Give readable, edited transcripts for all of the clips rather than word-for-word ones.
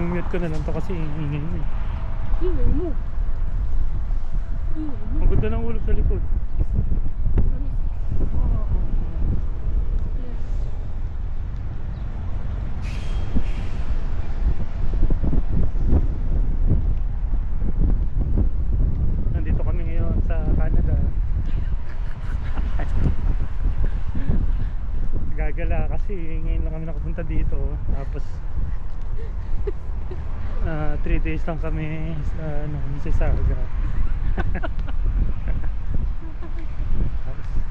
i-mute ko na lang to kasi ingay mo eh. Ingay mo. Ingay mo. Ang ganda ng ulog sa likod. Oo. Yes. Nandito kami ngayon sa Canada. Gagala kasi ngayon lang kami nakapunta dito. Tapos 3 days lang kami sa Mississauga.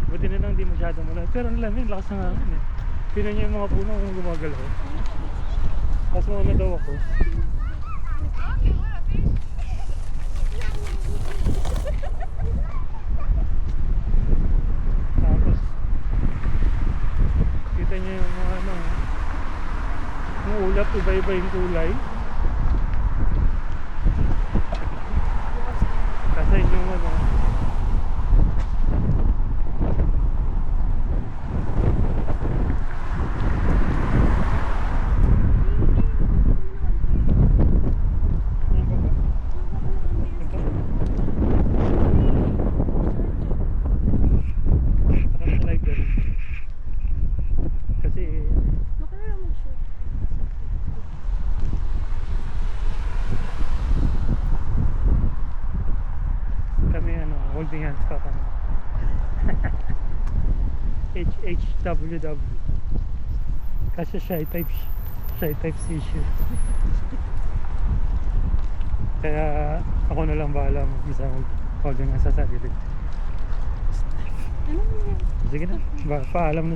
Buti na lang di masyado mula. Pero ang lamig, lakas ng hangin eh. Tingnan niyo yung mga puno kung gumagalaw. Tapos mauna daw ako. Tapos kita niyo yung mga yung ulap, iba-iba yung kulay. Kasi yung holding hands pa kami. HHWW. Kasi shy types issue. Kaya ako na lang bahala mag-isa holding hands sa sarili. Ano mo yan? Sige na, paalam na sa